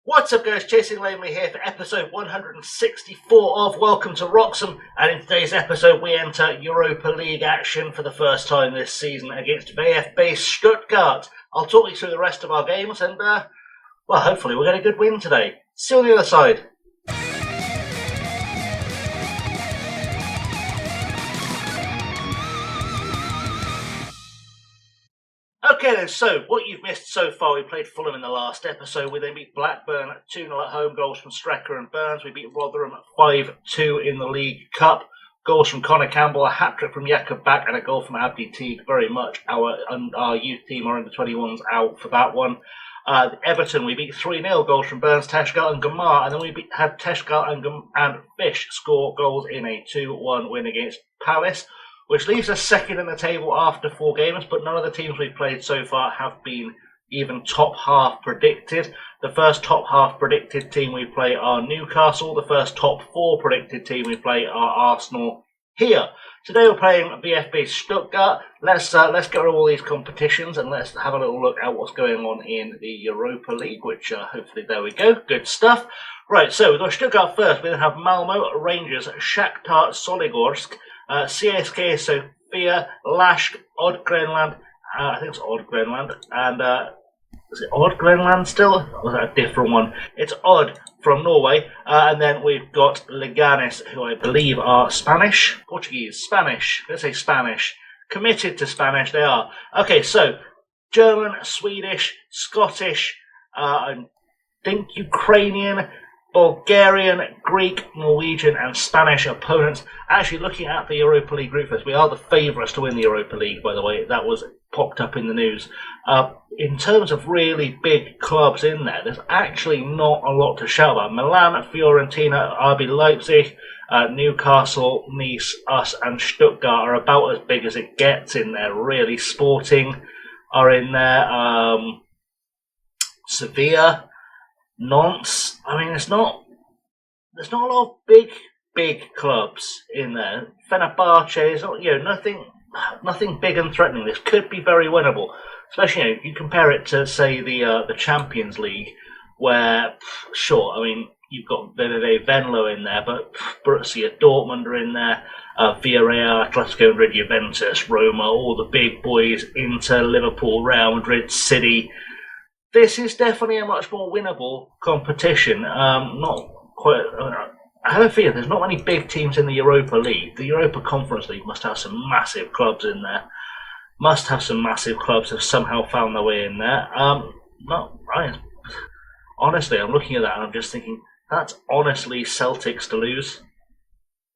What's up guys, Chasing Lamely here for episode 164 of Welcome to Wroxham, and in today's episode we enter Europa League action for the first time this season against VfB Stuttgart. I'll talk you through the rest of our games and, hopefully we'll get a good win today. See you on the other side. Okay then, so what you've missed so far, we played Fulham in the last episode. We then beat Blackburn 2-0 at home, goals from Strecker and Burns. We beat Rotherham 5-2 in the League Cup. Goals from Connor Campbell, a hat-trick from Jakob Back and a goal from Abdi Teague. Very much our youth team, our under-21s, out for that one. Everton, we beat 3-0, goals from Burns, Teshgal and Gamar. And then we had Teshgal and Fish score goals in a 2-1 win against Palace, which leaves us second in the table after 4 games, but none of the teams we've played so far have been even top half predicted. The first top half predicted team we play are Newcastle. The first top 4 predicted team we play are Arsenal here. Today we're playing VfB Stuttgart. Let's get through all these competitions and let's have a little look at what's going on in the Europa League, which hopefully, there we go, good stuff. Right, so we've got Stuttgart first. We then have Malmo, Rangers, Shakhtar Soligorsk, CSK Sofia, Lashk, Odd Grenland, I think it's Odd Grenland, and is it Odd Grenland still? Or was that a different one? It's Odd from Norway, and then we've got Leganes, who I believe are Spanish, Portuguese, Spanish, let's say Spanish, committed to Spanish they are. Okay, so German, Swedish, Scottish, I think Ukrainian, Bulgarian, Greek, Norwegian and Spanish opponents. Actually, looking at the Europa League group phase, we are the favourites to win the Europa League, by the way. That was popped up in the news. In terms of really big clubs in there, there's actually not a lot to shout about. Milan, Fiorentina, RB Leipzig, Newcastle, Nice, us and Stuttgart are about as big as it gets in there, really. Sporting are in there. Sevilla, Nantes. I mean, there's not a lot of big clubs in there. Fenerbahce is not, nothing big and threatening. This could be very winnable, especially you compare it to say the Champions League, where sure, I mean you've got Venlo in there, but Borussia Dortmund are in there, Villarreal, Atletico Madrid, Juventus, Roma, all the big boys, Inter, Liverpool, Real Madrid, City. This is definitely a much more winnable competition. Not quite. I have a feeling there's not many big teams in the Europa League. The Europa Conference League must have some massive clubs in there. Must have some massive clubs that have somehow found their way in there. Honestly, I'm looking at that and I'm just thinking that's honestly Celtics to lose.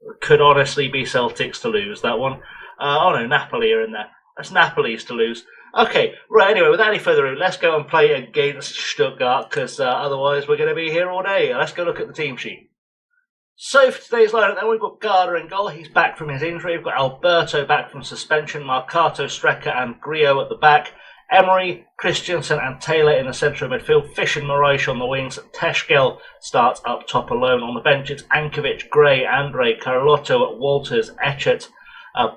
It could honestly be Celtics to lose that one. Napoli are in there. That's Napoli's to lose. Okay, right, anyway, without any further ado, let's go and play against Stuttgart, because otherwise we're going to be here all day. Let's go look at the team sheet. So for today's lineup, then we've got Garda in goal. He's back from his injury. We've got Alberto back from suspension, Marcato, Strecker and Griot at the back. Emery, Christensen and Taylor in the centre of midfield. Fish and Moraes on the wings. Teshkel starts up top alone. On the bench, it's Ankovic, Gray, Andre, Carlotto, Walters, Etchett.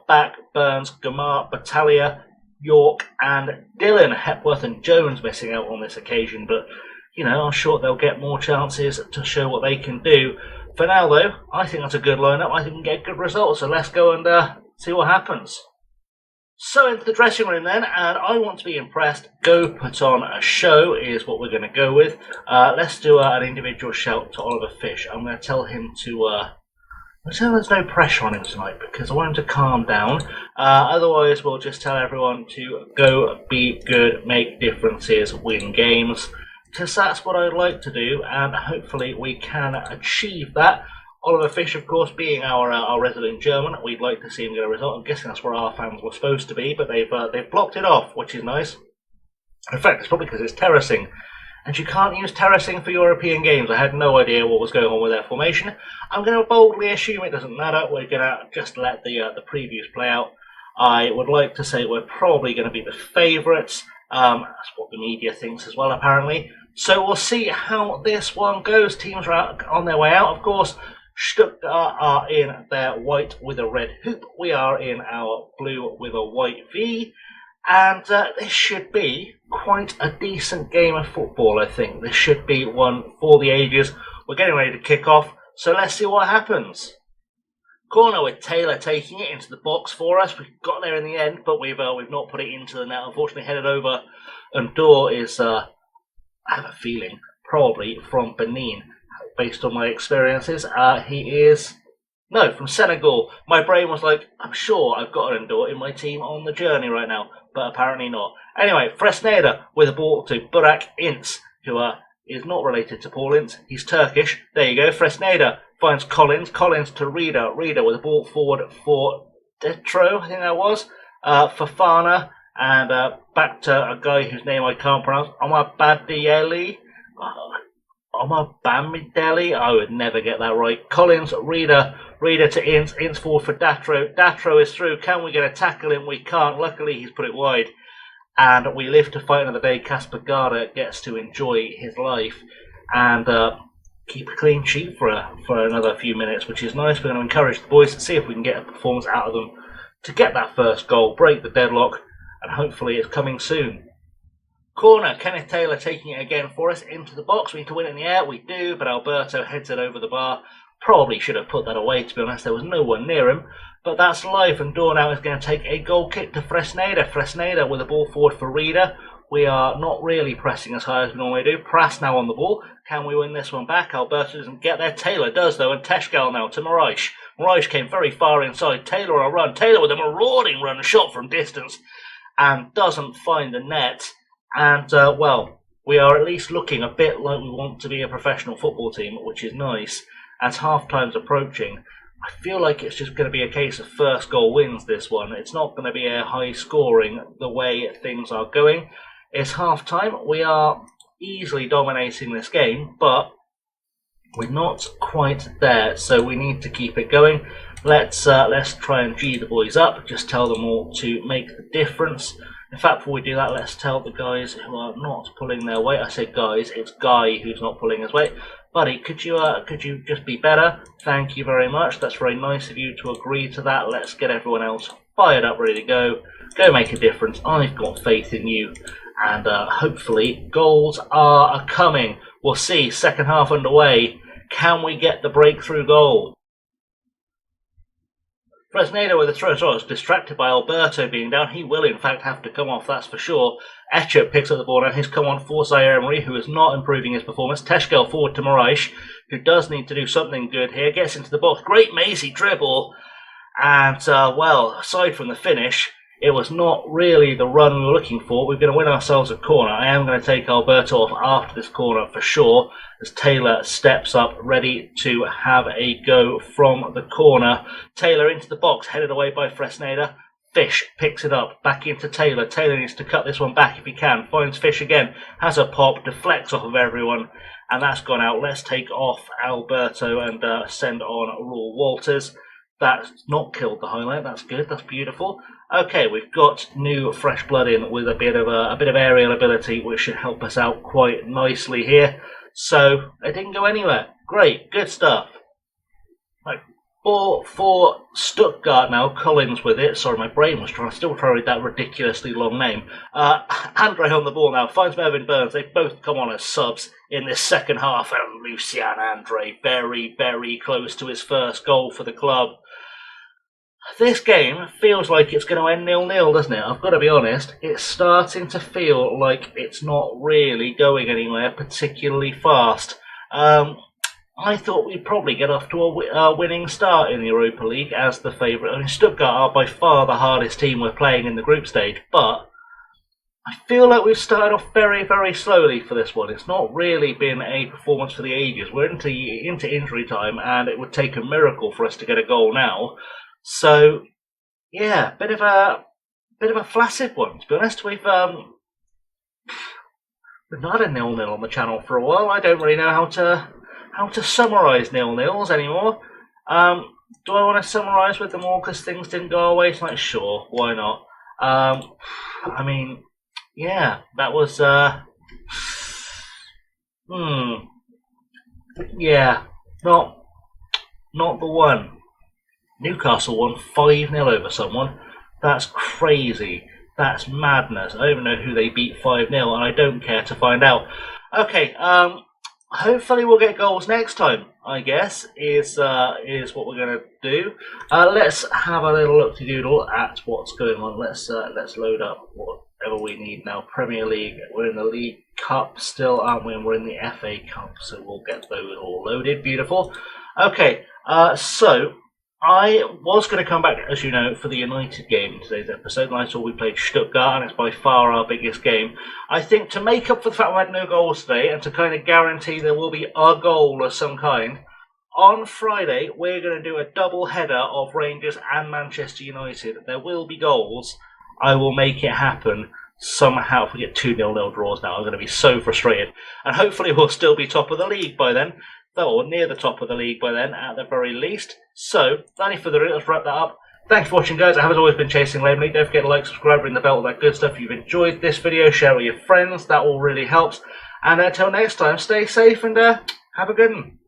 Back, Burns, Gamar, Battaglia, York and Dylan. Hepworth and Jones missing out on this occasion, but I'm sure they'll get more chances to show what they can do. For now though, I think that's a good lineup. I think we can get good results, so let's go and see what happens. So into the dressing room then, and I want to be impressed. Go put on a show is what we're going to go with. Let's do an individual shout to Oliver Fish. I'm going to tell him to there's no pressure on him tonight because I want him to calm down. Otherwise, we'll just tell everyone to go be good, make differences, win games. Because that's what I'd like to do, and hopefully we can achieve that. Oliver Fish, of course, being our resident German, we'd like to see him get a result. I'm guessing that's where our fans were supposed to be, but they've blocked it off, which is nice. In fact, it's probably because it's terracing. And you can't use terracing for European games. I had no idea what was going on with their formation. I'm going to boldly assume it doesn't matter. We're going to just let the previews play out. I would like to say we're probably going to be the favourites. That's what the media thinks as well, apparently. So we'll see how this one goes. Teams are on their way out, of course. Stuttgart are in their white with a red hoop. We are in our blue with a white V. And this should be quite a decent game of football, I think. This should be one for the ages. We're getting ready to kick off, so let's see what happens. Corner with Taylor taking it into the box for us. We got there in the end, but we've not put it into the net. Unfortunately, headed over. And Dor is, I have a feeling, probably from Benin, based on my experiences. He is... No, from Senegal. My brain was like, I'm sure I've got an Endor in my team on the journey right now, but apparently not. Anyway, Fresneda with a ball to Burak Ince, who is not related to Paul Ince. He's Turkish. There you go. Fresneda finds Collins. Collins to Reader. Reader with a ball forward for Detro, I think that was. Fafana, and back to a guy whose name I can't pronounce. Omabadieli. Omabamideli. I would never get that right. Collins, Reader to Ince. Ince forward for Datro. Datro is through. Can we get a tackle in? We can't. Luckily, he's put it wide. And we live to fight another day. Casper Garda gets to enjoy his life and keep a clean sheet for another few minutes, which is nice. We're going to encourage the boys to see if we can get a performance out of them to get that first goal, break the deadlock, and hopefully it's coming soon. Corner, Kenneth Taylor taking it again for us into the box. We need to win it in the air. We do, but Alberto heads it over the bar. Probably should have put that away, to be honest. There was no one near him. But that's life, and Dornau is going to take a goal kick to Fresneda. Fresneda with a ball forward for Reader. We are not really pressing as high as we normally do. Prass now on the ball. Can we win this one back? Alberto doesn't get there. Taylor does, though, and Teshgal now to Moraes. Moraes came very far inside. Taylor on a run. Taylor with a marauding run, shot from distance, and doesn't find the net. And, well, we are at least looking a bit like we want to be a professional football team, which is nice. As half-time's approaching, I feel like it's just going to be a case of first goal wins this one. It's not going to be a high-scoring the way things are going. It's half-time. We are easily dominating this game, but we're not quite there, so we need to keep it going. Let's try and G the boys up, just tell them all to make the difference. In fact, before we do that, let's tell the guys who are not pulling their weight. I say guys, it's Guy who's not pulling his weight. Buddy, could you just be better? Thank you very much. That's very nice of you to agree to that. Let's get everyone else fired up, ready to go. Go make a difference. I've got faith in you. And hopefully goals are coming. We'll see. Second half underway. Can we get the breakthrough goal? Fresneda with a throw. So I was distracted by Alberto being down. He will, in fact, have to come off, that's for sure. Etcher picks up the ball, and he's come on for Zaire Emery, who is not improving his performance. Teshkel forward to Moraes, who does need to do something good here. Gets into the box. Great mazy dribble. And, well, aside from the finish, it was not really the run we were looking for. We're going to win ourselves a corner. I am going to take Alberto off after this corner for sure, as Taylor steps up, ready to have a go from the corner. Taylor into the box, headed away by Fresneda. Fish picks it up, back into Taylor. Taylor needs to cut this one back if he can. Finds Fish again, has a pop, deflects off of everyone, and that's gone out. Let's take off Alberto and send on Raul Walters. That's not killed the highlight. That's good. That's beautiful. Okay, we've got new fresh blood in with a bit of aerial ability, which should help us out quite nicely here. So it didn't go anywhere. Great, good stuff. Right, ball for Stuttgart now. Collins with it. Sorry, my brain was still trying to read that ridiculously long name. Andre on the ball now. Finds Mervyn Burns. They both come on as subs in this second half. And Lucien Andre very, very close to his first goal for the club. This game feels like it's going to end 0-0, doesn't it? I've got to be honest. It's starting to feel like it's not really going anywhere particularly fast. I thought we'd probably get off to a winning start in the Europa League as the favourite. I mean, Stuttgart are by far the hardest team we're playing in the group stage, but I feel like we've started off very, very slowly for this one. It's not really been a performance for the ages. We're into injury time, and it would take a miracle for us to get a goal now. So, yeah, bit of a flaccid one, to be honest. We've not had a 0-0 on the channel for a while. I don't really know how to summarise 0-0s anymore. Do I want to summarise with them all because things didn't go our way? It's like, sure, why not? I mean, yeah, that was yeah, not the one. Newcastle won 5-0 over someone. That's crazy. That's madness. I don't even know who they beat 5-0, and I don't care to find out. Okay, hopefully we'll get goals next time, I guess, is what we're going to do. Let's have a little look-to-doodle at what's going on. Let's load up whatever we need now. Premier League, we're in the League Cup still, aren't we? And we're in the FA Cup, so we'll get those all loaded. Beautiful. Okay, so I was going to come back, as you know, for the United game in today's episode, and I saw we played Stuttgart, and it's by far our biggest game. I think to make up for the fact we had no goals today, and to kind of guarantee there will be a goal of some kind, on Friday we're going to do a double header of Rangers and Manchester United. There will be goals. I will make it happen somehow. If we get 2-0 draws now, I'm going to be so frustrated. And hopefully we'll still be top of the league by then. Or near the top of the league by then, at the very least. So, without any further ado, let's wrap that up. Thanks for watching, guys. I have, as always, been Chasing Lamely. Don't forget to like, subscribe, ring the bell, all that good stuff. If you've enjoyed this video, share it with your friends. That all really helps. And until next time, stay safe and have a good one.